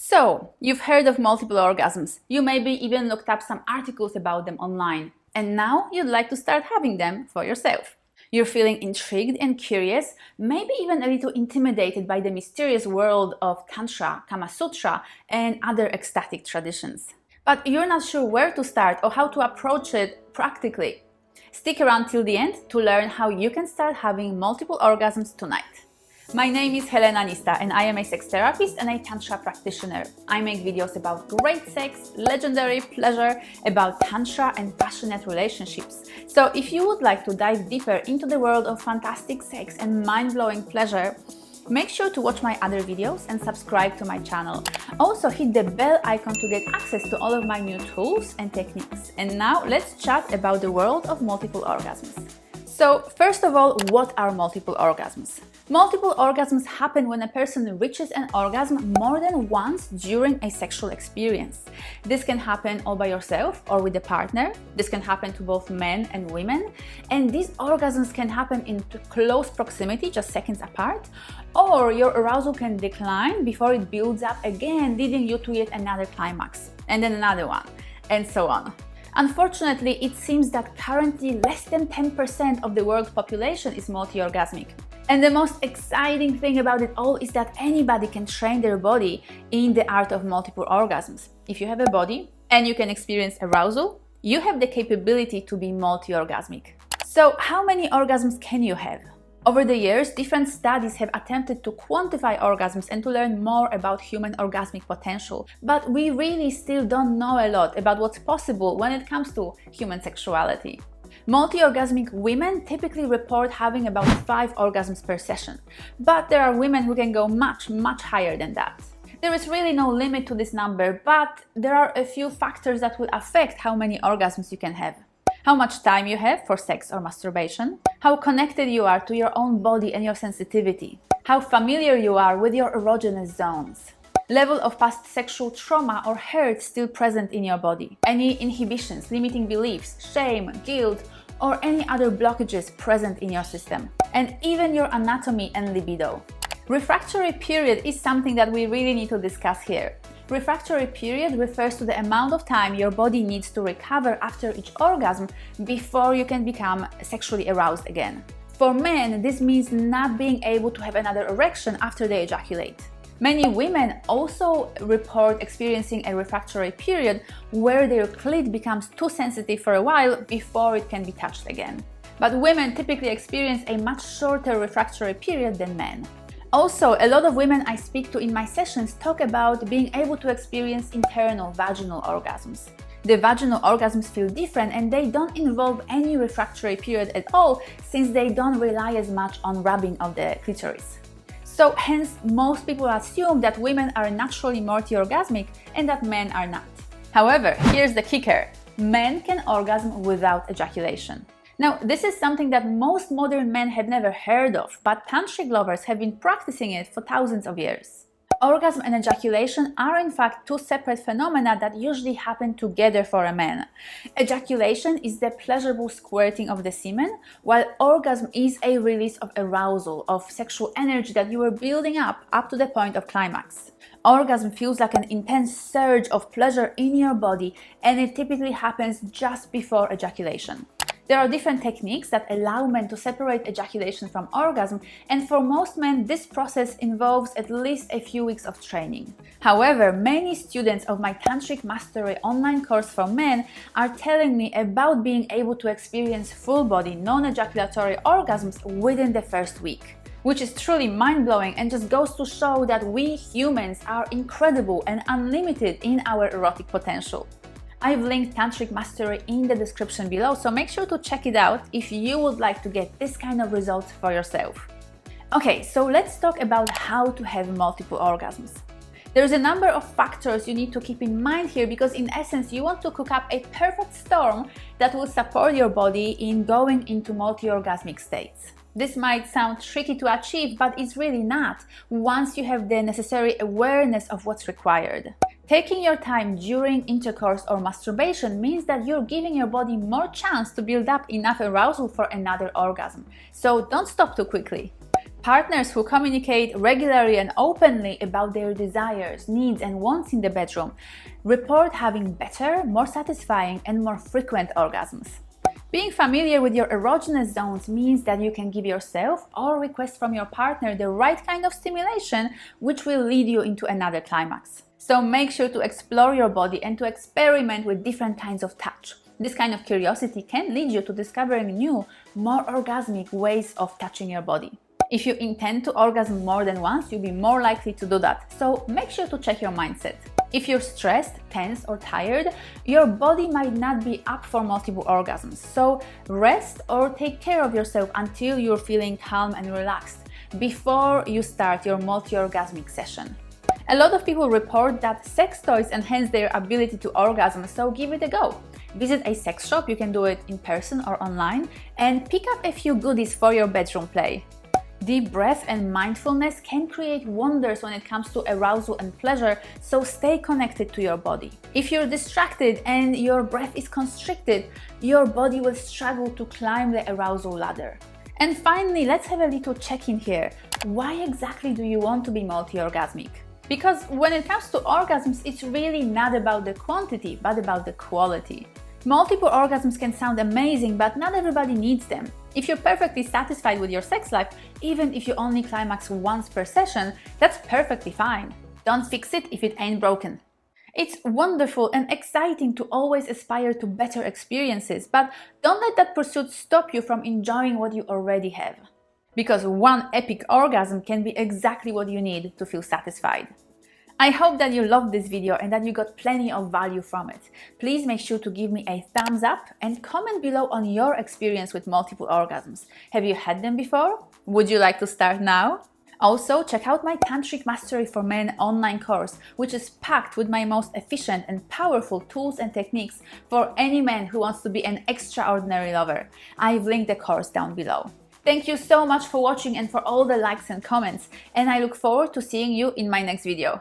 So, you've heard of multiple orgasms. You maybe even looked up some articles about them online. And now you'd like to start having them for yourself. You're feeling intrigued and curious, maybe even a little intimidated by the mysterious world of Tantra, Kama Sutra, and other ecstatic traditions. But you're not sure where to start or how to approach it practically. Stick around till the end to learn how you can start having multiple orgasms tonight. My name is Helena Nista and I am a sex therapist and a Tantra practitioner. I make videos about great sex, legendary pleasure, about Tantra and passionate relationships. So if you would like to dive deeper into the world of fantastic sex and mind-blowing pleasure, make sure to watch my other videos and subscribe to my channel. Also hit the bell icon to get access to all of my new tools and techniques. And now let's chat about the world of multiple orgasms. So first of all, what are multiple orgasms? Multiple orgasms happen when a person reaches an orgasm more than once during a sexual experience. This can happen all by yourself or with a partner. This can happen to both men and women. And these orgasms can happen in close proximity, just seconds apart, or your arousal can decline before it builds up again, leading you to yet another climax, and then another one, and so on. Unfortunately, it seems that currently less than 10% of the world population is multi-orgasmic. And the most exciting thing about it all is that anybody can train their body in the art of multiple orgasms. If you have a body and you can experience arousal, you have the capability to be multi-orgasmic. So how many orgasms can you have? Over the years, different studies have attempted to quantify orgasms and to learn more about human orgasmic potential. But we really still don't know a lot about what's possible when it comes to human sexuality. Multi-orgasmic women typically report having about 5 orgasms per session, but there are women who can go much higher than that. There is really no limit to this number, but there are a few factors that will affect how many orgasms you can have. How much time you have for sex or masturbation, how connected you are to your own body and your sensitivity, how familiar you are with your erogenous zones, level of past sexual trauma or hurt still present in your body, any inhibitions, limiting beliefs, shame, guilt, or any other blockages present in your system, and even your anatomy and libido. Refractory period is something that we really need to discuss here. Refractory period refers to the amount of time your body needs to recover after each orgasm before you can become sexually aroused again. For men, this means not being able to have another erection after they ejaculate. Many women also report experiencing a refractory period where their clit becomes too sensitive for a while before it can be touched again. But women typically experience a much shorter refractory period than men. Also, a lot of women I speak to in my sessions talk about being able to experience internal vaginal orgasms. The vaginal orgasms feel different and they don't involve any refractory period at all, since they don't rely as much on rubbing of the clitoris. So hence, most people assume that women are naturally multi-orgasmic and that men are not. However, here's the kicker. Men can orgasm without ejaculation. Now, this is something that most modern men have never heard of, but tantric lovers have been practicing it for thousands of years. Orgasm and ejaculation are in fact two separate phenomena that usually happen together for a man. Ejaculation is the pleasurable squirting of the semen, while orgasm is a release of arousal, of sexual energy that you are building up to the point of climax. Orgasm feels like an intense surge of pleasure in your body, and it typically happens just before ejaculation. There are different techniques that allow men to separate ejaculation from orgasm, and for most men this process involves at least a few weeks of training. However, many students of my Tantric Mastery online course for men are telling me about being able to experience full-body, non-ejaculatory orgasms within the first week, which is truly mind-blowing and just goes to show that we humans are incredible and unlimited in our erotic potential. I've linked Tantric Mastery in the description below, so make sure to check it out if you would like to get this kind of results for yourself. Okay, so let's talk about how to have multiple orgasms. There's a number of factors you need to keep in mind here because in essence you want to cook up a perfect storm that will support your body in going into multi-orgasmic states. This might sound tricky to achieve, but it's really not once you have the necessary awareness of what's required. Taking your time during intercourse or masturbation means that you're giving your body more chance to build up enough arousal for another orgasm. So don't stop too quickly. Partners who communicate regularly and openly about their desires, needs, and wants in the bedroom report having better, more satisfying, and more frequent orgasms. Being familiar with your erogenous zones means that you can give yourself or request from your partner the right kind of stimulation, which will lead you into another climax. So make sure to explore your body and to experiment with different kinds of touch. This kind of curiosity can lead you to discovering new, more orgasmic ways of touching your body. If you intend to orgasm more than once, you'll be more likely to do that, so make sure to check your mindset. If you're stressed, tense, or tired, your body might not be up for multiple orgasms, so rest or take care of yourself until you're feeling calm and relaxed before you start your multi-orgasmic session. A lot of people report that sex toys enhance their ability to orgasm, so give it a go. Visit a sex shop, you can do it in person or online, and pick up a few goodies for your bedroom play. Deep breath and mindfulness can create wonders when it comes to arousal and pleasure, so stay connected to your body. If you're distracted and your breath is constricted, your body will struggle to climb the arousal ladder. And finally, let's have a little check-in here. Why exactly do you want to be multi-orgasmic? Because when it comes to orgasms, it's really not about the quantity, but about the quality. Multiple orgasms can sound amazing, but not everybody needs them. If you're perfectly satisfied with your sex life, even if you only climax once per session, that's perfectly fine. Don't fix it if it ain't broken. It's wonderful and exciting to always aspire to better experiences, but don't let that pursuit stop you from enjoying what you already have. Because one epic orgasm can be exactly what you need to feel satisfied. I hope that you loved this video and that you got plenty of value from it. Please make sure to give me a thumbs up and comment below on your experience with multiple orgasms. Have you had them before? Would you like to start now? Also, check out my Tantric Mastery for Men online course, which is packed with my most efficient and powerful tools and techniques for any man who wants to be an extraordinary lover. I've linked the course down below. Thank you so much for watching and for all the likes and comments, and I look forward to seeing you in my next video.